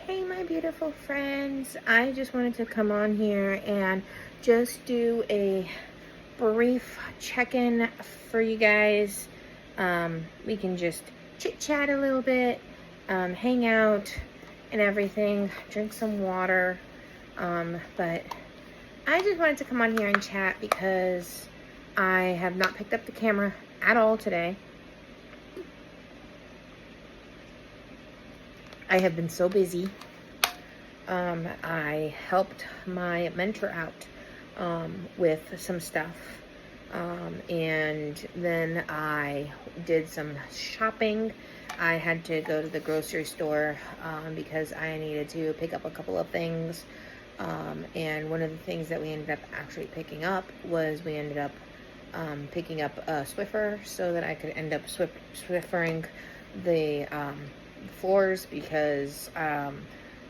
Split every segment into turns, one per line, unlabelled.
Hey, my beautiful friends. I just wanted to come on here and just do a brief check-in for you guys. We can just chit-chat a little bit, hang out and everything, drink some water. But I just wanted to come on here and chat because I have not picked up the camera at all today. I have been so busy. I helped my mentor out with some stuff. And then I did some shopping. I had to go to the grocery store because I needed to pick up a couple of things. And one of the things that we ended up actually picking up was we ended up picking up a Swiffer so that I could end up Swiffering the floors because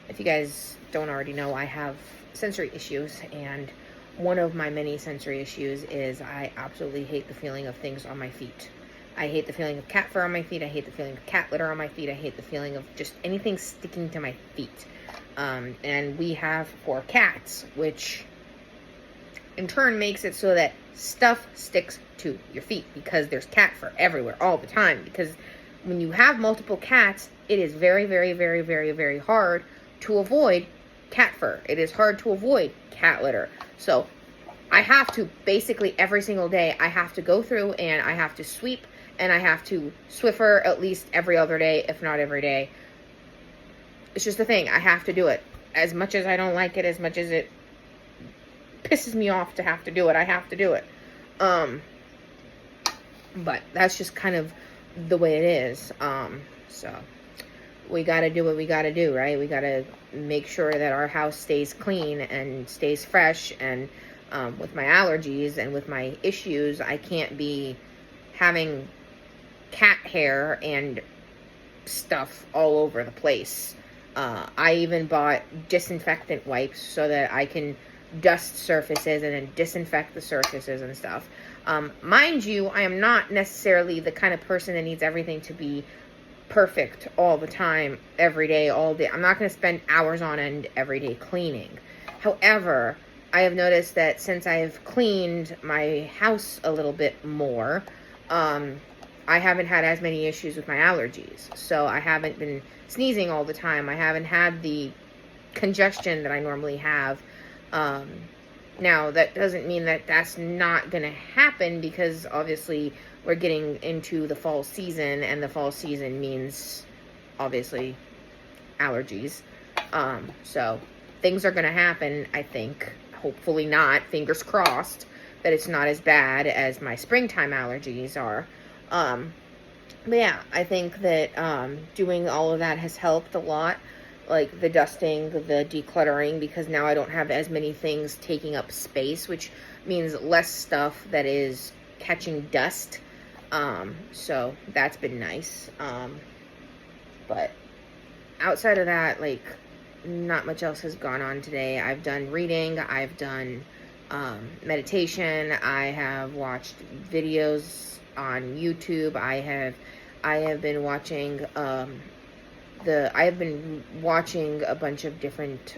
if you guys don't already know, I have sensory issues, and one of my many sensory issues is I absolutely hate the feeling of things on my feet. I hate the feeling of cat fur on my feet. I hate the feeling of cat litter on my feet. I hate the feeling of just anything sticking to my feet. And we have 4 cats, which in turn makes it so that stuff sticks to your feet because there's cat fur everywhere all the time. Because when you have multiple cats, it is very, very, very, very, very hard to avoid cat fur. It is hard to avoid cat litter. So I have to, basically every single day, I have to go through and I have to sweep and I have to Swiffer at least every other day, if not every day. It's just a thing. I have to do it. As much as I don't like it, as much as it pisses me off to have to do it, I have to do it. But that's just kind of the way it is. So we got to do what we got to do, right? We got to make sure that our house stays clean and stays fresh. And with my allergies and with my issues, I can't be having cat hair and stuff all over the place. I even bought disinfectant wipes so that I can dust surfaces and then disinfect the surfaces and stuff. Mind you, I am not necessarily the kind of person that needs everything to be perfect all the time, every day, all day. I'm not going to spend hours on end every day cleaning. However, I have noticed that since I have cleaned my house a little bit more, I haven't had as many issues with my allergies. So I haven't been sneezing all the time. I haven't had the congestion that I normally have. Now, that doesn't mean that that's not going to happen because obviously we're getting into the fall season, and the fall season means obviously allergies. So things are going to happen, I think. Hopefully not. Fingers crossed that it's not as bad as my springtime allergies are. But yeah, I think that doing all of that has helped a lot. Like the dusting, the decluttering, because now I don't have as many things taking up space, which means less stuff that is catching dust. So that's been nice. But outside of that, like, not much else has gone on today. I've done reading, I've done meditation, I have watched videos on YouTube, I have been watching I have been watching a bunch of different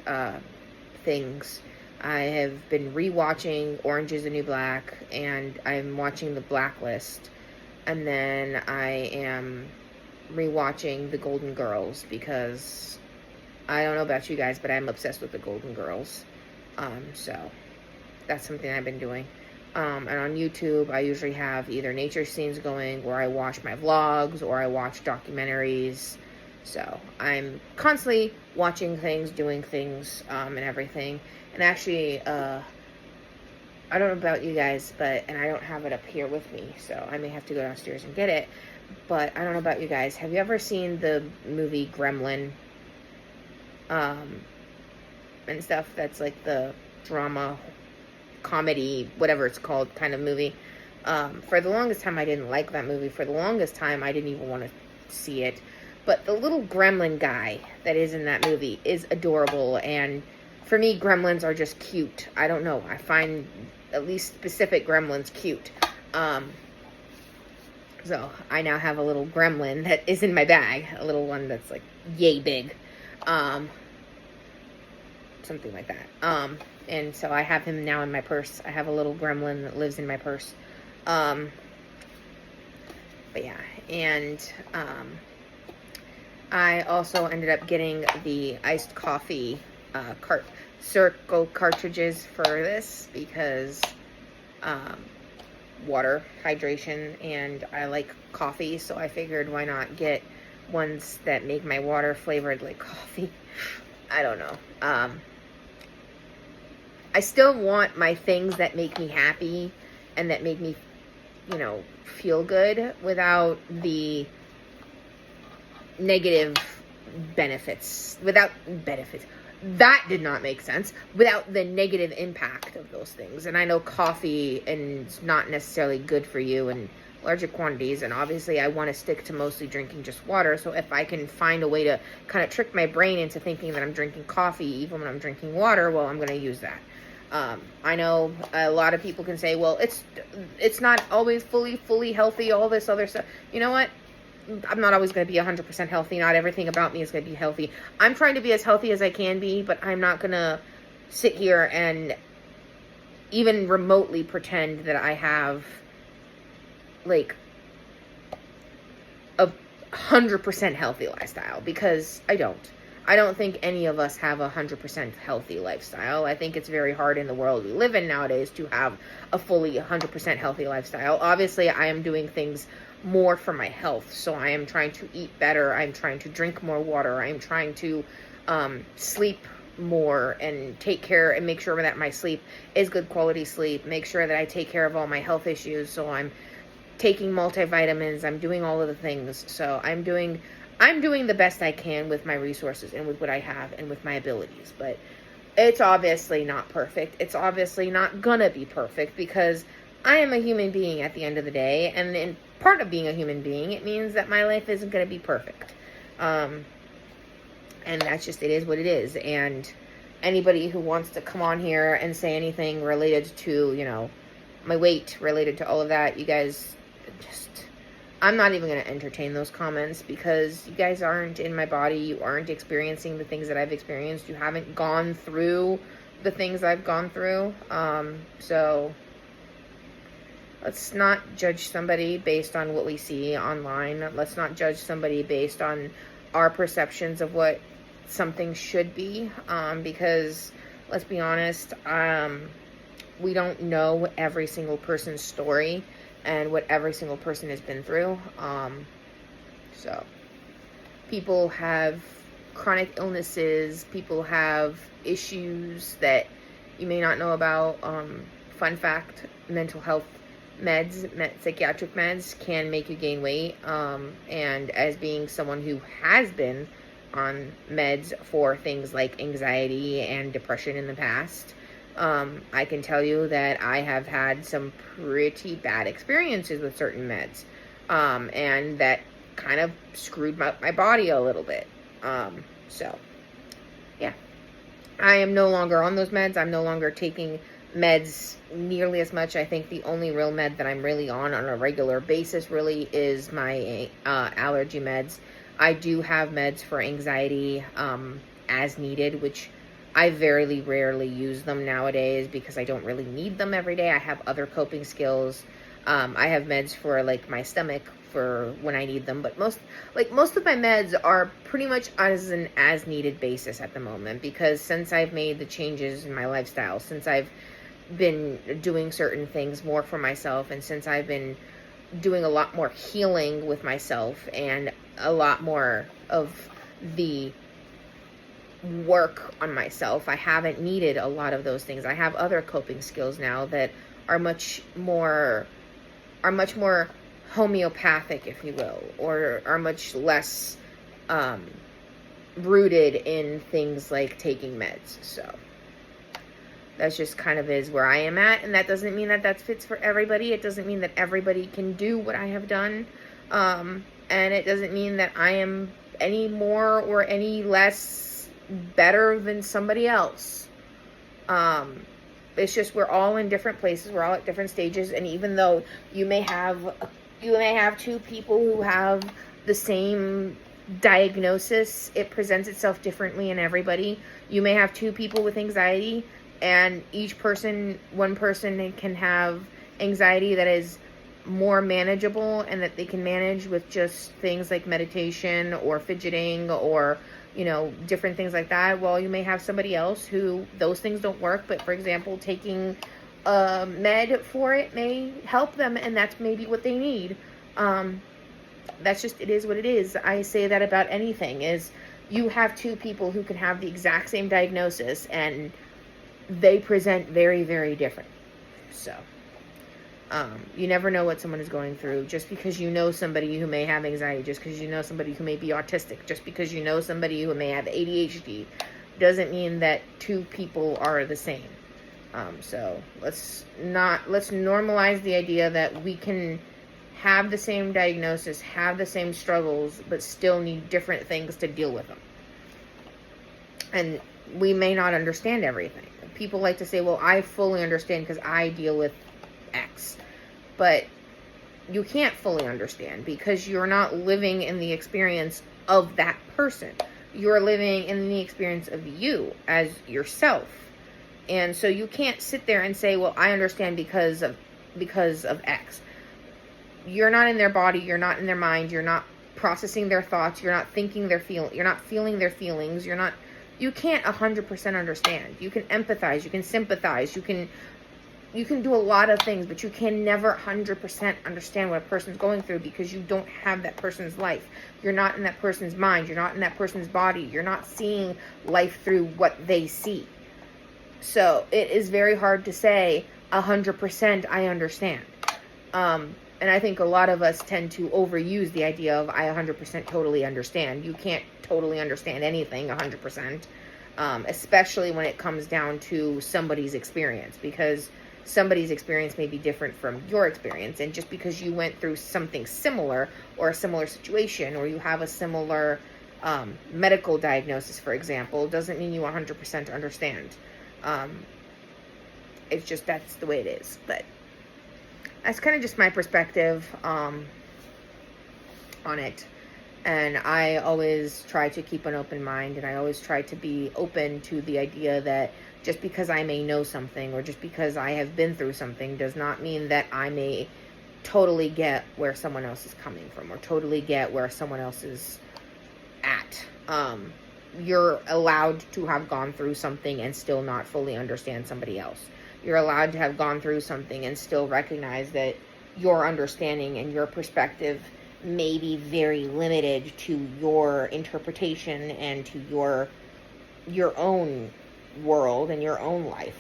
things. I have been rewatching Orange is the New Black, and I'm watching The Blacklist. And then I am rewatching The Golden Girls because I don't know about you guys, but I'm obsessed with The Golden Girls. So that's something I've been doing. And on YouTube, I usually have either nature scenes going, or I watch my vlogs, or I watch documentaries. So I'm constantly watching things, doing things, and everything. And actually, I don't know about you guys, and I don't have it up here with me, so I may have to go downstairs and get it. But I don't know about you guys. Have you ever seen the movie Gremlin? And stuff that's like the drama, comedy, whatever it's called, kind of movie. For the longest time, I didn't like that movie. For the longest time, I didn't even want to see it. But the little gremlin guy that is in that movie is adorable. And for me, gremlins are just cute. I don't know. I find at least specific gremlins cute. So I now have a little gremlin that is in my bag. A little one that's like yay big. something like that. And so I have him now in my purse. I have a little gremlin that lives in my purse. But yeah, and I also ended up getting the iced coffee circle cartridges for this because water, hydration, and I like coffee, so I figured why not get ones that make my water flavored like coffee. I don't know. I still want my things that make me happy and that make me, feel good without the negative benefits. That did not make sense. Without the negative impact of those things. And I know coffee is not necessarily good for you in larger quantities, and obviously I want to stick to mostly drinking just water. So if I can find a way to kind of trick my brain into thinking that I'm drinking coffee even when I'm drinking water, well, I'm going to use that. I know a lot of people can say, well, it's not always fully healthy, all this other stuff. You know what? I'm not always going to be 100% healthy. Not everything about me is going to be healthy. I'm trying to be as healthy as I can be, but I'm not going to sit here and even remotely pretend that I have like a 100% healthy lifestyle, because I don't. I don't think any of us have a 100% healthy lifestyle. I think it's very hard in the world we live in nowadays to have a fully 100% healthy lifestyle. Obviously, I am doing things more for my health. So I am trying to eat better. I'm trying to drink more water. I'm trying to sleep more and take care and make sure that my sleep is good quality sleep. Make sure that I take care of all my health issues. So I'm taking multivitamins. I'm doing all of the things. So I'm doing the best I can with my resources and with what I have and with my abilities. But it's obviously not perfect. It's obviously not gonna be perfect, because I am a human being at the end of the day. And in part of being a human being, it means that my life isn't gonna be perfect. And that's just, it is what it is. And anybody who wants to come on here and say anything related to, my weight, related to all of that, you guys I'm not even going to entertain those comments, because you guys aren't in my body. You aren't experiencing the things that I've experienced. You haven't gone through the things I've gone through. So let's not judge somebody based on what we see online. Let's not judge somebody based on our perceptions of what something should be. Because let's be honest, we don't know every single person's story and what every single person has been through. So people have chronic illnesses, people have issues that you may not know about. Fun fact, mental health psychiatric meds can make you gain weight. And as being someone who has been on meds for things like anxiety and depression in the past, I can tell you that I have had some pretty bad experiences with certain meds, and that kind of screwed my body a little bit. So, yeah. I am no longer on those meds. I'm no longer taking meds nearly as much. I think the only real med that I'm really on a regular basis really is my allergy meds. I do have meds for anxiety as needed, which I very rarely use them nowadays because I don't really need them every day. I have other coping skills. I have meds for like my stomach for when I need them, but most of my meds are pretty much as an as needed basis at the moment, because since I've made the changes in my lifestyle, since I've been doing certain things more for myself, and since I've been doing a lot more healing with myself and a lot more of the work on myself, I haven't needed a lot of those things. I have other coping skills now that are much more homeopathic, if you will, or are much less rooted in things like taking meds. So that's just kind of is where I am at, and that doesn't mean that fits for everybody. It doesn't mean that everybody can do what I have done, and it doesn't mean that I am any more or any less better than somebody else. It's just we're all in different places. We're all at different stages, and even though you may have two people who have the same diagnosis, it presents itself differently in everybody. You may have two people with anxiety, and one person can have anxiety that is more manageable and that they can manage with just things like meditation or fidgeting or, different things like that. Well, you may have somebody else who those things don't work, but for example, taking a med for it may help them, and that's maybe what they need. That's just, it is what it is. I say that about anything, is you have two people who can have the exact same diagnosis and they present very, very different. So, you never know what someone is going through. Just because you know somebody who may have anxiety, just because you know somebody who may be autistic, just because you know somebody who may have ADHD, doesn't mean that two people are the same. So let's normalize the idea that we can have the same diagnosis, have the same struggles, but still need different things to deal with them. And we may not understand everything. People like to say, well, I fully understand because I deal with X. But you can't fully understand because you're not living in the experience of that person. You're living in the experience of you as yourself. And so you can't sit there and say, well, I understand because of X. You're not in their body, you're not in their mind, you're not processing their thoughts, you're not thinking you're not feeling their feelings, you can't 100% understand. You can empathize, you can sympathize, you can do a lot of things, but you can never 100% understand what a person's going through because you don't have that person's life. You're not in that person's mind, you're not in that person's body, you're not seeing life through what they see. So it is very hard to say 100% I understand. And I think a lot of us tend to overuse the idea of I 100% totally understand. You can't totally understand anything 100%, especially when it comes down to somebody's experience, because somebody's experience may be different from your experience. And just because you went through something similar or a similar situation, or you have a similar medical diagnosis, for example, doesn't mean you 100% understand. It's just, that's the way it is. But that's kind of just my perspective on it. And I always try to keep an open mind, and I always try to be open to the idea that just because I may know something or just because I have been through something does not mean that I may totally get where someone else is coming from or totally get where someone else is at. You're allowed to have gone through something and still not fully understand somebody else. You're allowed to have gone through something and still recognize that your understanding and your perspective may be very limited to your interpretation and to your own world and your own life.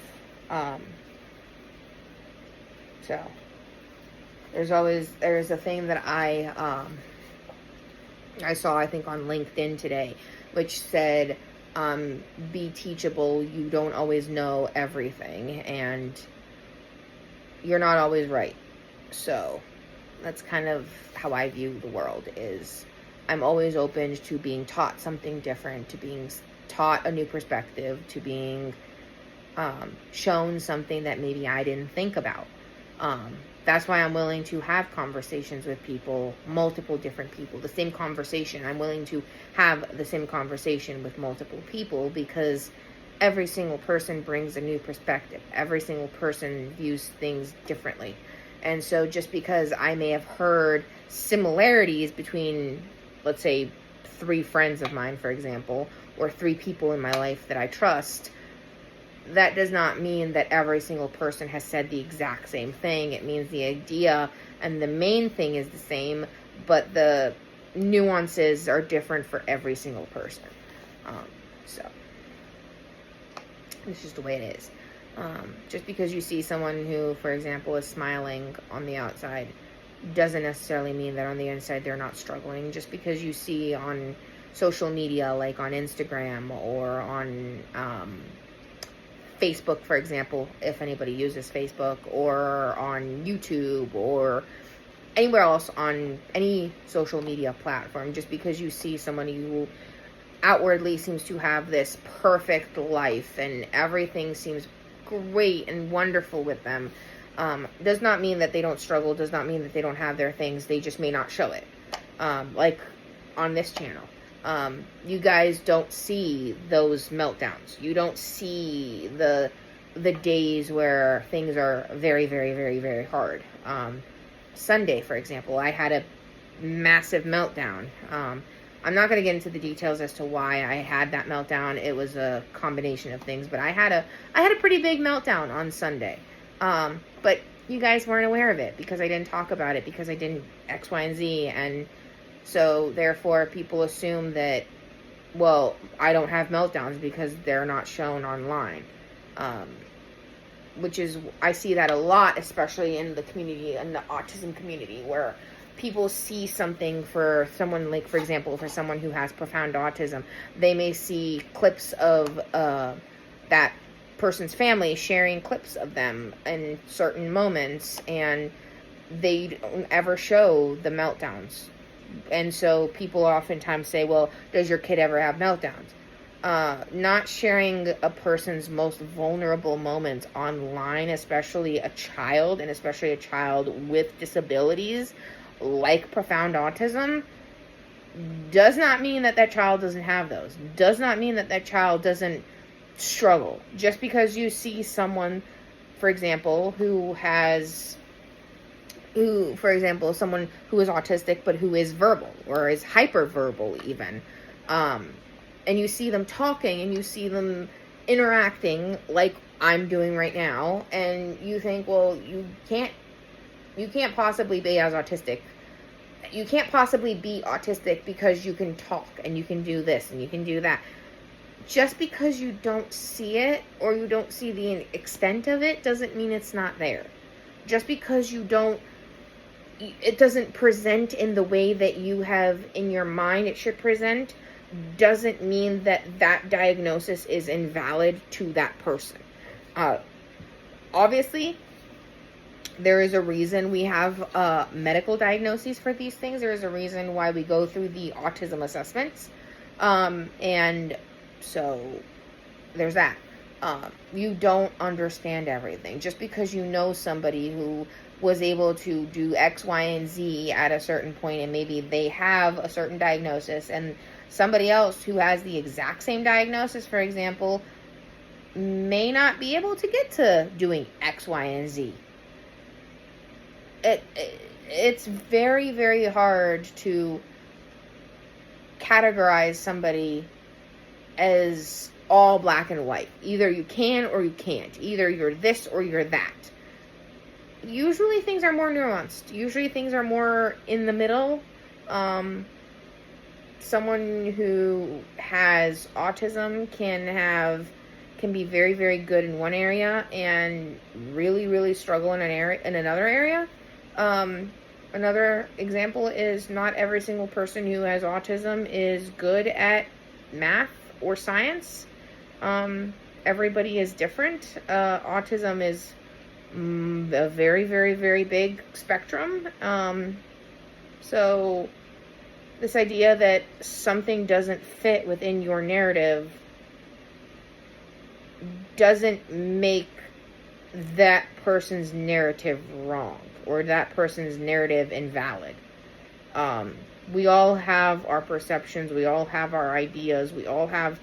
So there's a thing that I saw, I think, on LinkedIn today, which said, be teachable. You don't always know everything, and you're not always right. So that's kind of how I view the world. Is I'm always open to being taught something different, to being taught a new perspective, to being shown something that maybe I didn't think about. That's why I'm willing to have conversations with people, multiple different people. The same conversation, I'm willing to have the same conversation with multiple people, because every single person brings a new perspective. Every single person views things differently. And so just because I may have heard similarities between, let's say, 3 friends of mine, for example, or 3 people in my life that I trust, that does not mean that every single person has said the exact same thing. It means the idea and the main thing is the same, but the nuances are different for every single person. So it's just the way it is. Just because you see someone who, for example, is smiling on the outside doesn't necessarily mean that on the inside they're not struggling. Just because you see on social media, like on Instagram or on Facebook, for example, if anybody uses Facebook, or on YouTube or anywhere else on any social media platform, just because you see someone who outwardly seems to have this perfect life and everything seems great and wonderful with them, does not mean that they don't struggle, does not mean that they don't have their things. They just may not show it. Like on this channel, You guys don't see those meltdowns. You don't see the days where things are very, very, very, very hard. Sunday, for example, I had a massive meltdown. I'm not going to get into the details as to why I had that meltdown. It was a combination of things, but I had a pretty big meltdown on Sunday. But you guys weren't aware of it because I didn't talk about it, because I didn't X, Y, and Z, and so therefore people assume that, well, I don't have meltdowns because they're not shown online. Which is, I see that a lot, especially in the community, in the autism community, where people see something for someone, like, for example, for someone who has profound autism, they may see clips of that person's family sharing clips of them in certain moments, and they don't ever show the meltdowns. And so people oftentimes say, well, does your kid ever have meltdowns? Not sharing a person's most vulnerable moments online, especially a child, and especially a child with disabilities like profound autism, does not mean that that child doesn't have those. Does not mean that that child doesn't struggle. Just because you see someone, for example, someone who is autistic but who is verbal or is hyperverbal even, and you see them talking and you see them interacting like I'm doing right now, and you think, well, you can't possibly be as autistic. You can't possibly be autistic because you can talk and you can do this and you can do that. Just because you don't see it or you don't see the extent of it doesn't mean it's not there. Just because it doesn't present in the way that you have in your mind it should present, doesn't mean that that diagnosis is invalid to that person. Obviously, there is a reason we have medical diagnoses for these things. There is a reason why we go through the autism assessments. And so there's that. You don't understand everything. Just because you know somebody who was able to do X, Y, and Z at a certain point, and maybe they have a certain diagnosis, and somebody else who has the exact same diagnosis, for example, may not be able to get to doing X, Y, and Z. It's very, very hard to categorize somebody as all black and white. Either you can or you can't. Either you're this or you're that. Usually things are more nuanced. Usually things are more in the middle. Someone who has autism can be very, very good in one area and really, really struggle in another area. Another example is not every single person who has autism is good at math or science. Everybody is different. Autism is a very, very, very big spectrum. So this idea that something doesn't fit within your narrative doesn't make that person's narrative wrong or that person's narrative invalid. We all have our perceptions, we all have our ideas, we all have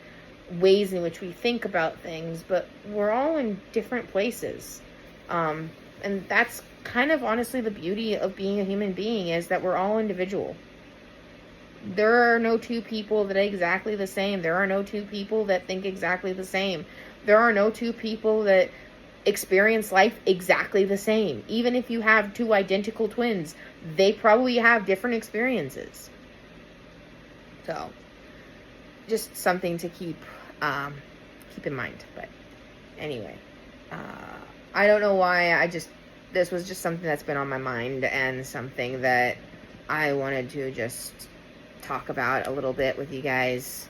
ways in which we think about things, but we're all in different places. And that's kind of honestly the beauty of being a human being, is that we're all individual. There are no two people that are exactly the same. There are no two people that think exactly the same. There are no two people that experience life exactly the same. Even if you have two identical twins, they probably have different experiences. So, just something to keep in mind. But anyway, I don't know why. This was just something that's been on my mind and something that I wanted to just talk about a little bit with you guys.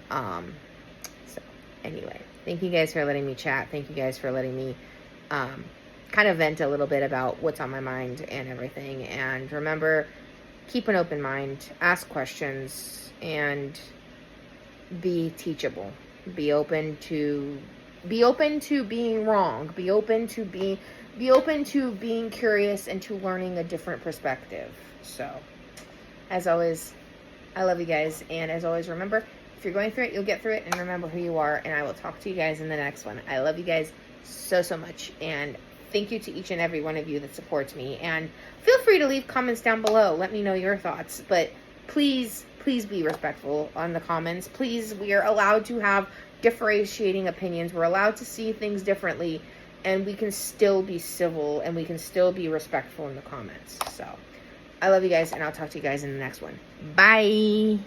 So anyway, thank you guys for letting me chat. Thank you guys for letting me kind of vent a little bit about what's on my mind and everything. And remember, keep an open mind, ask questions, and be teachable. Be open to being wrong. Be open to being curious and to learning a different perspective. So, as always, I love you guys. And as always, remember, if you're going through it, you'll get through it. And remember who you are. And I will talk to you guys in the next one. I love you guys so, so much. And thank you to each and every one of you that supports me. And feel free to leave comments down below. Let me know your thoughts. But please, please be respectful on the comments. Please, we are allowed to have differentiating opinions. We're allowed to see things differently. And we can still be civil and we can still be respectful in the comments. So, I love you guys, and I'll talk to you guys in the next one. Bye!